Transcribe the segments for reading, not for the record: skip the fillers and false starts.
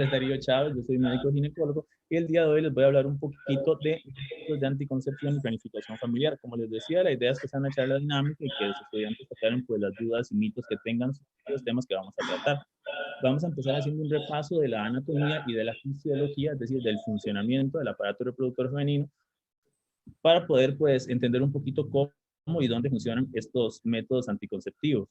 nombre es Darío Chávez, yo soy médico ginecólogo y el día de hoy les voy a hablar un poquito de métodos de anticoncepción y planificación familiar. Como les decía, la idea es que sea una charla dinámica y que los estudiantes aclaren pues las dudas y mitos que tengan sobre los temas que vamos a tratar. Vamos a empezar haciendo un repaso de la anatomía y de la fisiología, es decir, del funcionamiento del aparato reproductor femenino, para poder pues entender un poquito cómo y dónde funcionan estos métodos anticonceptivos.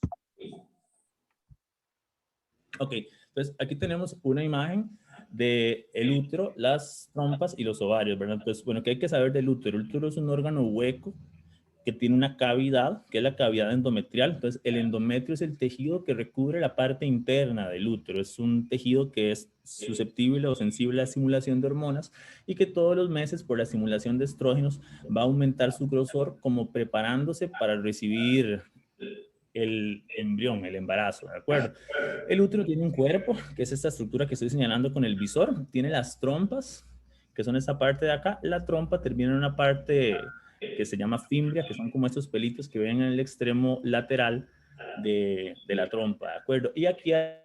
Ok, entonces aquí tenemos una imagen de el útero, las trompas y los ovarios, ¿verdad? Entonces, bueno, ¿qué hay que saber del útero? El útero es un órgano hueco que tiene una cavidad, que es la cavidad endometrial. Entonces, el endometrio es el tejido que recubre la parte interna del útero. Es un tejido que es susceptible o sensible a la estimulación de hormonas y que todos los meses, por la estimulación de estrógenos, va a aumentar su grosor como preparándose para recibir el embrión, el embarazo, ¿de acuerdo? El útero tiene un cuerpo, que es esta estructura que estoy señalando con el visor. Tiene las trompas, que son esta parte de acá. La trompa termina en una parte que se llama fimbria, que son como estos pelitos que ven en el extremo lateral de la trompa, ¿de acuerdo? Y aquí a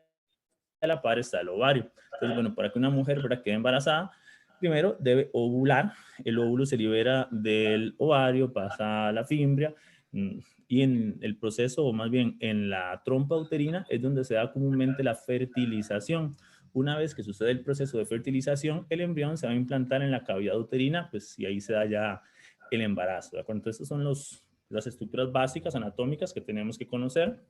la par está el ovario. Entonces, bueno, para que una mujer para quede embarazada, primero debe ovular. El óvulo se libera del ovario, pasa a la fimbria, y en el proceso, o más bien en la trompa uterina, es donde se da comúnmente la fertilización. Una vez que sucede el proceso de fertilización, el embrión se va a implantar en la cavidad uterina, pues y ahí se da ya el embarazo, ¿de acuerdo? Entonces, estas son las estructuras básicas anatómicas que tenemos que conocer.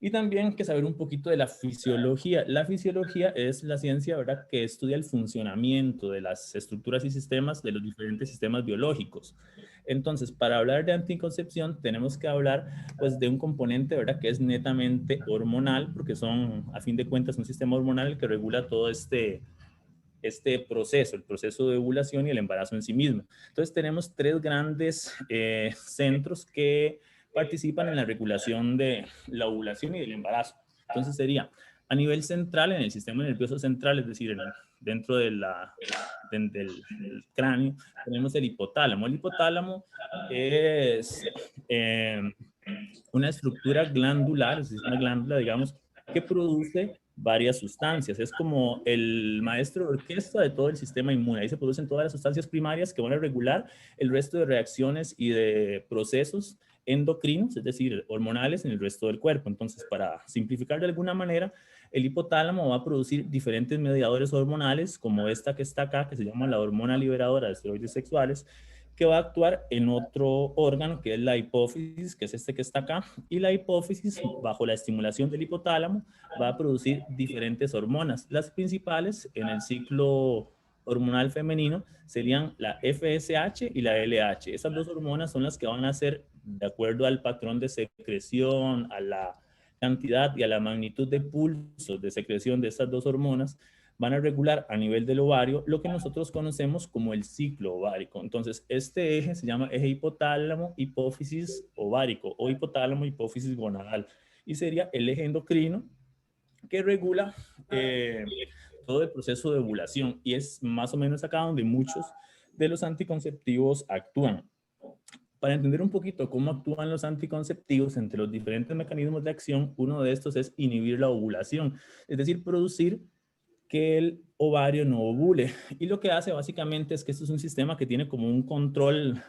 Y también hay que saber un poquito de la fisiología. La fisiología es la ciencia, ¿verdad?, que estudia el funcionamiento de las estructuras y sistemas de los diferentes sistemas biológicos. Entonces, para hablar de anticoncepción, tenemos que hablar, pues, de un componente, ¿verdad?, que es netamente hormonal, porque son, a fin de cuentas, un sistema hormonal el que regula todo este proceso, el proceso de ovulación y el embarazo en sí mismo. Entonces tenemos tres grandes centros que participan en la regulación de la ovulación y del embarazo. Entonces sería a nivel central, en el sistema nervioso central, es decir, dentro del cráneo, tenemos el hipotálamo. El hipotálamo es eh, una estructura glandular, es decir, una glándula, digamos, que produce varias sustancias. Es como el maestro de orquesta de todo el sistema inmune. Ahí se producen todas las sustancias primarias que van a regular el resto de reacciones y de procesos endocrinos, es decir, hormonales en el resto del cuerpo. Entonces, para simplificar de alguna manera, el hipotálamo va a producir diferentes mediadores hormonales, como esta que está acá, que se llama la hormona liberadora de esteroides sexuales, que va a actuar en otro órgano, que es la hipófisis, que es este que está acá, y la hipófisis, bajo la estimulación del hipotálamo, va a producir diferentes hormonas. Las principales en el ciclo hormonal femenino serían la FSH y la LH. Esas dos hormonas son las que van a ser, de acuerdo al patrón de secreción, a la cantidad y a la magnitud de pulsos de secreción de estas dos hormonas, van a regular a nivel del ovario lo que nosotros conocemos como el ciclo ovárico. Entonces, este eje se llama eje hipotálamo, hipófisis ovárico o hipotálamo, hipófisis gonadal. Y sería el eje endocrino que regula todo el proceso de ovulación. Y es más o menos acá donde muchos de los anticonceptivos actúan. Para entender un poquito cómo actúan los anticonceptivos entre los diferentes mecanismos de acción, uno de estos es inhibir la ovulación, es decir, producir que el ovario no ovule. Y lo que hace básicamente es que esto es un sistema que tiene como un control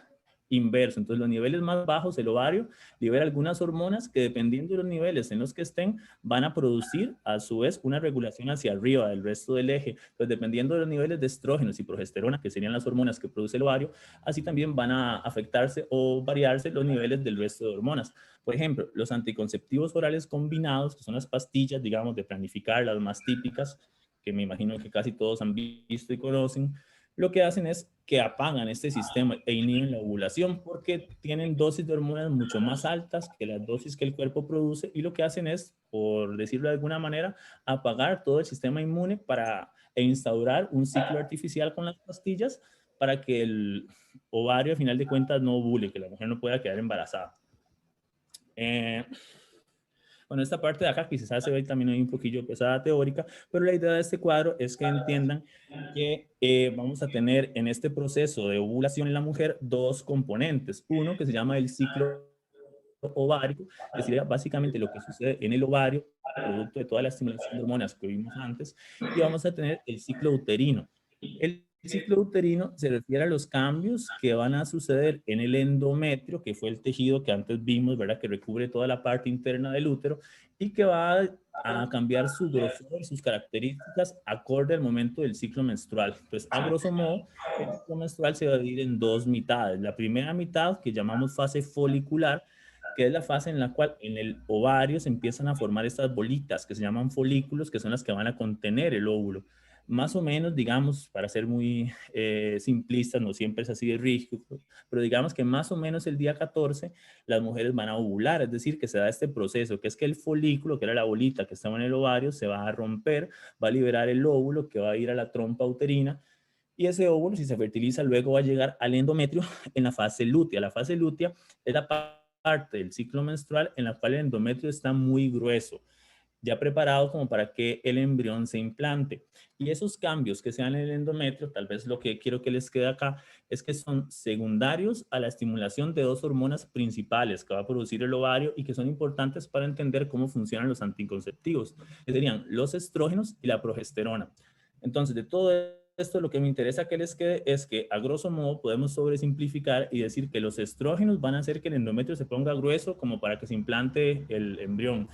inverso. Entonces, los niveles más bajos, el ovario libera algunas hormonas que, dependiendo de los niveles en los que estén, van a producir a su vez una regulación hacia arriba del resto del eje. Entonces, dependiendo de los niveles de estrógenos y progesterona, que serían las hormonas que produce el ovario, así también van a afectarse o variarse los niveles del resto de hormonas. Por ejemplo, los anticonceptivos orales combinados, que son las pastillas, digamos, de planificar, las más típicas, que me imagino que casi todos han visto y conocen, lo que hacen es que apagan este sistema e inhiben la ovulación porque tienen dosis de hormonas mucho más altas que las dosis que el cuerpo produce, y lo que hacen es, por decirlo de alguna manera, apagar todo el sistema inmune e instaurar un ciclo artificial con las pastillas para que el ovario, a final de cuentas, no ovule, que la mujer no pueda quedar embarazada. Bueno, esta parte de acá quizás se ve también un poquillo pesada teórica, pero la idea de este cuadro es que entiendan que vamos a tener en este proceso de ovulación en la mujer dos componentes. Uno que se llama el ciclo ovárico, que sería básicamente lo que sucede en el ovario, producto de toda la estimulación de hormonas que vimos antes, y vamos a tener el ciclo uterino. El ciclo uterino se refiere a los cambios que van a suceder en el endometrio, que fue el tejido que antes vimos, ¿verdad? Que recubre toda la parte interna del útero y que va a cambiar su grosor y sus características acorde al momento del ciclo menstrual. Entonces, a grosso modo, el ciclo menstrual se va a dividir en dos mitades. La primera mitad, que llamamos fase folicular, que es la fase en la cual en el ovario se empiezan a formar estas bolitas que se llaman folículos, que son las que van a contener el óvulo. Más o menos, digamos, para ser muy simplistas, no siempre es así de rígido, pero digamos que más o menos el día 14 las mujeres van a ovular, es decir, que se da este proceso, que es que el folículo, que era la bolita que estaba en el ovario, se va a romper, va a liberar el óvulo que va a ir a la trompa uterina y ese óvulo, si se fertiliza, luego va a llegar al endometrio en la fase lútea. La fase lútea es la parte del ciclo menstrual en la cual el endometrio está muy grueso, ya preparado como para que el embrión se implante. Y esos cambios que se dan en el endometrio, tal vez lo que quiero que les quede acá, es que son secundarios a la estimulación de dos hormonas principales que va a producir el ovario y que son importantes para entender cómo funcionan los anticonceptivos, que serían los estrógenos y la progesterona. Entonces, de todo esto, lo que me interesa que les quede es que, a grosso modo, podemos sobresimplificar y decir que los estrógenos van a hacer que el endometrio se ponga grueso como para que se implante el embrión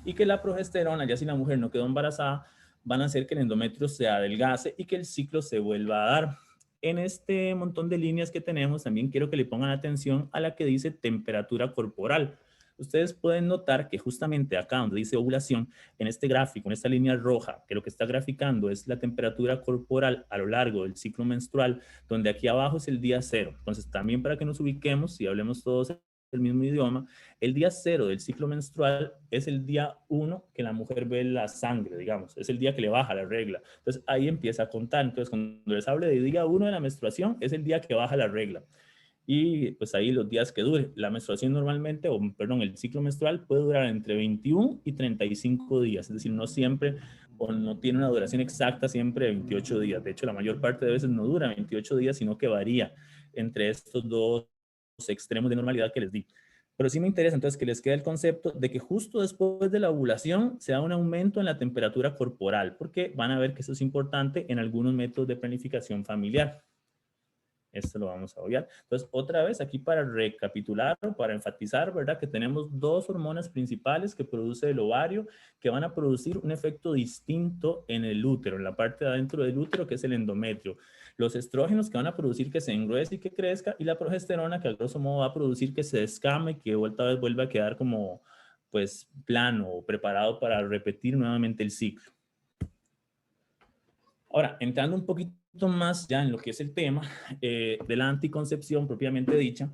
y que la progesterona, ya si la mujer no quedó embarazada, van a hacer que el endometrio se adelgace y que el ciclo se vuelva a dar. En este montón de líneas que tenemos, también quiero que le pongan atención a la que dice temperatura corporal. Ustedes pueden notar que justamente acá donde dice ovulación, en este gráfico, en esta línea roja, que lo que está graficando es la temperatura corporal a lo largo del ciclo menstrual, donde aquí abajo es el día cero. Entonces, también para que nos ubiquemos y hablemos todos el mismo idioma, el día cero del ciclo menstrual es el día 1 que la mujer ve la sangre, digamos, es el día que le baja la regla. Entonces ahí empieza a contar. Entonces cuando les hable de día 1 de la menstruación, es el día que baja la regla. Y pues ahí los días que dure. La menstruación normalmente, o perdón, el ciclo menstrual puede durar entre 21 y 35 días, es decir, no siempre o no tiene una duración exacta siempre de 28 días. De hecho, la mayor parte de veces no dura 28 días, sino que varía entre estos dos extremos de normalidad que les di. Pero sí me interesa entonces que les quede el concepto de que justo después de la ovulación se da un aumento en la temperatura corporal, porque van a ver que eso es importante en algunos métodos de planificación familiar. Esto lo vamos a obviar. Entonces, otra vez aquí para recapitular, para enfatizar, ¿verdad? Que tenemos dos hormonas principales que produce el ovario, que van a producir un efecto distinto en el útero, en la parte de adentro del útero, que es el endometrio. Los estrógenos que van a producir que se engruese y que crezca, y la progesterona que a grosso modo va a producir que se descame y que otra vez vuelva a quedar como, pues, plano o preparado para repetir nuevamente el ciclo. Ahora, entrando un poquito más ya en lo que es el tema de la anticoncepción propiamente dicha,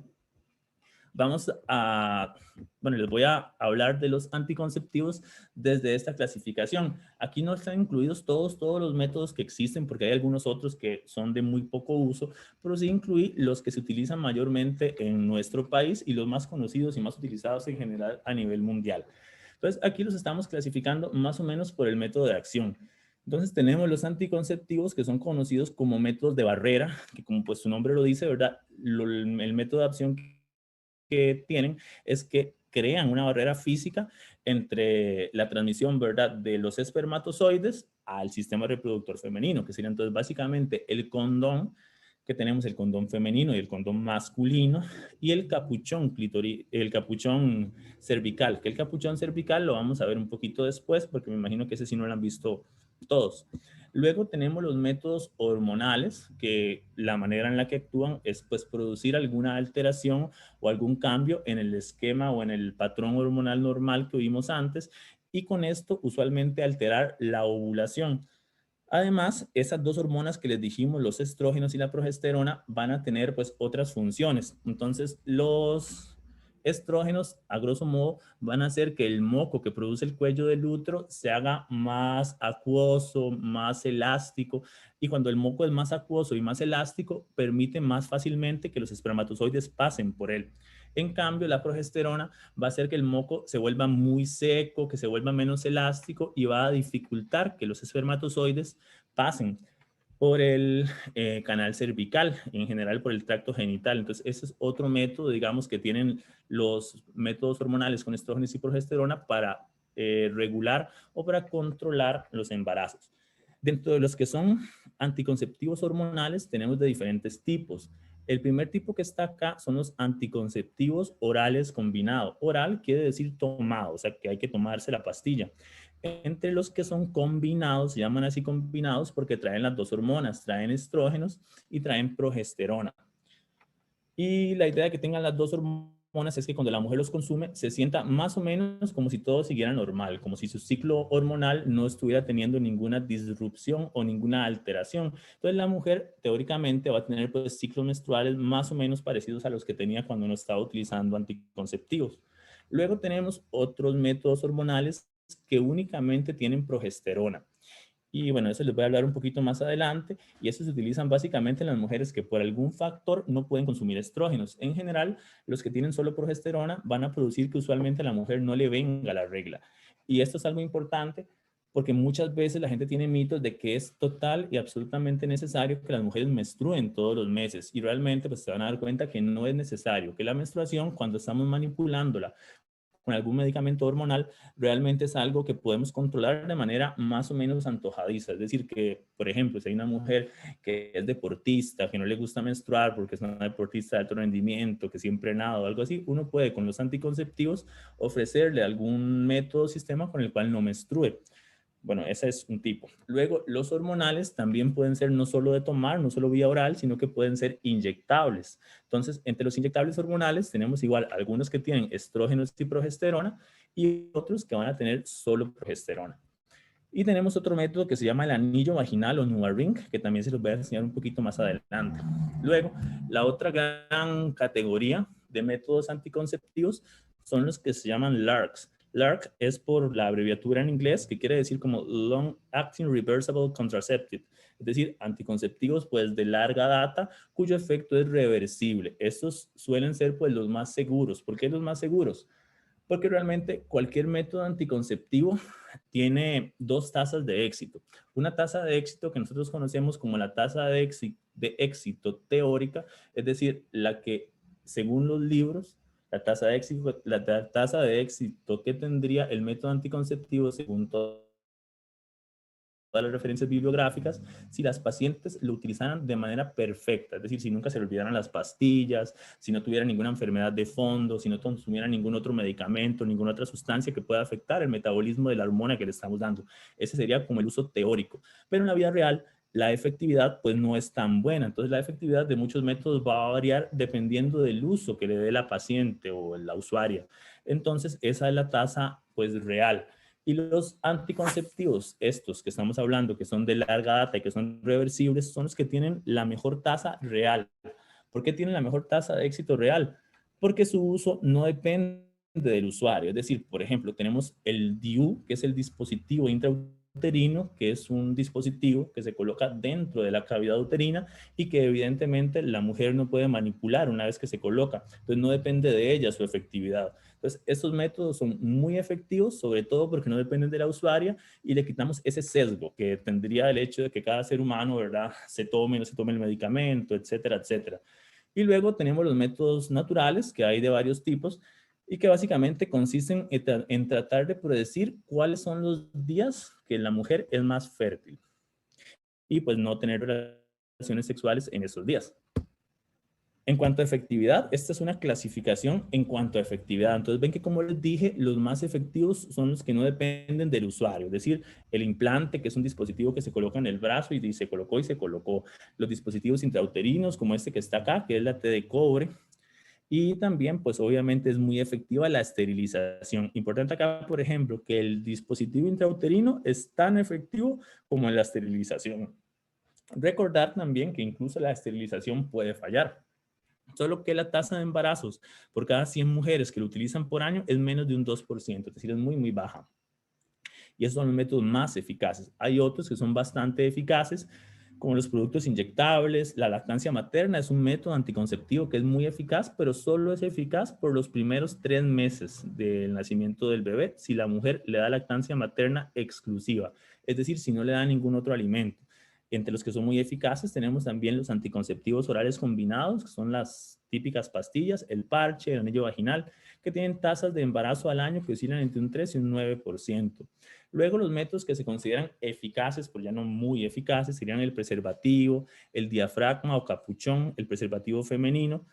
vamos a, bueno, les voy a hablar de los anticonceptivos desde esta clasificación. Aquí no están incluidos todos los métodos que existen, porque hay algunos otros que son de muy poco uso, pero sí incluí los que se utilizan mayormente en nuestro país y los más conocidos y más utilizados en general a nivel mundial. Entonces, aquí los estamos clasificando más o menos por el método de acción. Entonces tenemos los anticonceptivos que son conocidos como métodos de barrera, que como pues su nombre lo dice, ¿verdad? El método de acción que tienen es que crean una barrera física entre la transmisión, ¿verdad?, de los espermatozoides al sistema reproductor femenino, que sería entonces básicamente el condón, que tenemos el condón femenino y el condón masculino, y el capuchón el capuchón cervical, que el capuchón cervical lo vamos a ver un poquito después, porque me imagino que ese sí no lo han visto todos. Luego tenemos los métodos hormonales, que la manera en la que actúan es pues producir alguna alteración o algún cambio en el esquema o en el patrón hormonal normal que vimos antes, y con esto usualmente alterar la ovulación. Además, esas dos hormonas que les dijimos, los estrógenos y la progesterona, van a tener pues otras funciones. Entonces, los estrógenos, a grosso modo, van a hacer que el moco que produce el cuello del útero se haga más acuoso, más elástico. Y cuando el moco es más acuoso y más elástico, permite más fácilmente que los espermatozoides pasen por él. En cambio, la progesterona va a hacer que el moco se vuelva muy seco, que se vuelva menos elástico y va a dificultar que los espermatozoides pasen. por el canal cervical, en general por el tracto genital. Entonces, ese es otro método, digamos, que tienen los métodos hormonales con estrógenos y progesterona para regular o para controlar los embarazos. Dentro de los que son anticonceptivos hormonales, tenemos de diferentes tipos. El primer tipo que está acá son los anticonceptivos orales combinados. Oral quiere decir tomado, o sea que hay que tomarse la pastilla. Entre los que son combinados, se llaman así combinados porque traen las dos hormonas, traen estrógenos y traen progesterona. Y la idea de que tengan las dos hormonas es que cuando la mujer los consume se sienta más o menos como si todo siguiera normal, como si su ciclo hormonal no estuviera teniendo ninguna disrupción o ninguna alteración. Entonces la mujer teóricamente va a tener pues ciclos menstruales más o menos parecidos a los que tenía cuando no estaba utilizando anticonceptivos. Luego tenemos otros métodos hormonales que únicamente tienen progesterona. Y bueno, eso les voy a hablar un poquito más adelante. Y estos se utilizan básicamente en las mujeres que por algún factor no pueden consumir estrógenos. En general, los que tienen solo progesterona van a producir que usualmente a la mujer no le venga la regla. Y esto es algo importante porque muchas veces la gente tiene mitos de que es total y absolutamente necesario que las mujeres menstruen todos los meses. Y realmente pues se van a dar cuenta que no es necesario, que la menstruación cuando estamos manipulándola con algún medicamento hormonal, realmente es algo que podemos controlar de manera más o menos antojadiza. Es decir, que, por ejemplo, si hay una mujer que es deportista, que no le gusta menstruar porque es una deportista de alto rendimiento, que siempre nada o algo así, uno puede con los anticonceptivos ofrecerle algún método o sistema con el cual no menstrue. Bueno, ese es un tipo. Luego, los hormonales también pueden ser no solo de tomar, no solo vía oral, sino que pueden ser inyectables. Entonces, entre los inyectables hormonales tenemos igual algunos que tienen estrógenos y progesterona y otros que van a tener solo progesterona. Y tenemos otro método que se llama el anillo vaginal o NuvaRing, que también se los voy a enseñar un poquito más adelante. Luego, la otra gran categoría de métodos anticonceptivos son los que se llaman LARCs. LARC es por la abreviatura en inglés que quiere decir como Long Acting Reversible Contraceptive, es decir, anticonceptivos pues de larga data cuyo efecto es reversible. Estos suelen ser pues los más seguros. ¿Por qué los más seguros? Porque realmente cualquier método anticonceptivo tiene dos tasas de éxito. Una tasa de éxito que nosotros conocemos como la tasa de éxito teórica, es decir, la que según los libros, la tasa de éxito que tendría el método anticonceptivo según todo todas las referencias bibliográficas, si las pacientes lo utilizaran de manera perfecta, es decir, si nunca se le olvidaran las pastillas, si no tuvieran ninguna enfermedad de fondo, si no consumieran ningún otro medicamento, ninguna otra sustancia que pueda afectar el metabolismo de la hormona que le estamos dando. Ese sería como el uso teórico. Pero en la vida real, la efectividad pues no es tan buena. Entonces la efectividad de muchos métodos va a variar dependiendo del uso que le dé la paciente o la usuaria. Entonces esa es la tasa pues real. Y los anticonceptivos, estos que estamos hablando, que son de larga data y que son reversibles, son los que tienen la mejor tasa real. ¿Por qué tienen la mejor tasa de éxito real? Porque su uso no depende del usuario. Es decir, por ejemplo, tenemos el DIU, que es el dispositivo intrauterino, que es un dispositivo que se coloca dentro de la cavidad uterina y que evidentemente la mujer no puede manipular una vez que se coloca. Entonces no depende de ella su efectividad. Entonces, estos métodos son muy efectivos, sobre todo porque no dependen de la usuaria y le quitamos ese sesgo que tendría el hecho de que cada ser humano, ¿verdad?, se tome o no se tome el medicamento, etcétera, etcétera. Y luego tenemos los métodos naturales, que hay de varios tipos, y que básicamente consisten en tratar de predecir cuáles son los días que la mujer es más fértil y pues no tener relaciones sexuales en esos días. En cuanto a efectividad, esta es una clasificación en cuanto a efectividad. Entonces ven que como les dije, los más efectivos son los que no dependen del usuario, es decir, el implante, que es un dispositivo que se coloca en el brazo y se colocó y se colocó. Los dispositivos intrauterinos, como este que está acá, que es la T de cobre. Y también, pues obviamente es muy efectiva la esterilización. Importante acá, por ejemplo, que el dispositivo intrauterino es tan efectivo como en la esterilización. Recordar también que incluso la esterilización puede fallar. Solo que la tasa de embarazos por cada 100 mujeres que lo utilizan por año es menos de un 2%, es decir, es muy, muy baja. Y esos son los métodos más eficaces. Hay otros que son bastante eficaces, como los productos inyectables. La lactancia materna es un método anticonceptivo que es muy eficaz, pero solo es eficaz por los primeros 3 meses del nacimiento del bebé si la mujer le da lactancia materna exclusiva, es decir, si no le da ningún otro alimento. Entre los que son muy eficaces tenemos también los anticonceptivos orales combinados, que son las típicas pastillas, el parche, el anillo vaginal, que tienen tasas de embarazo al año que oscilan entre un 3 y un 9%. Luego los métodos que se consideran eficaces, pero ya no muy eficaces, serían el preservativo, el diafragma o capuchón, el preservativo femenino,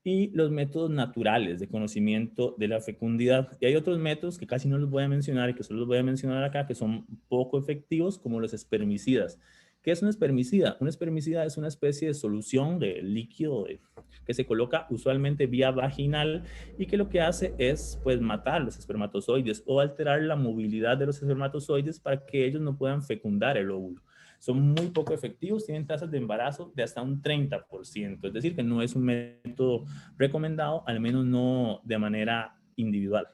y los métodos naturales de conocimiento de la fecundidad. Y hay otros métodos que casi no los voy a mencionar y que solo los voy a mencionar acá, que son poco efectivos, como los espermicidas. ¿Qué es un espermicida? Un espermicida es una especie de solución de líquido que se coloca usualmente vía vaginal y que lo que hace es pues matar los espermatozoides o alterar la movilidad de los espermatozoides para que ellos no puedan fecundar el óvulo. Son muy poco efectivos, tienen tasas de embarazo de hasta un 30%, es decir, que no es un método recomendado, al menos no de manera individual.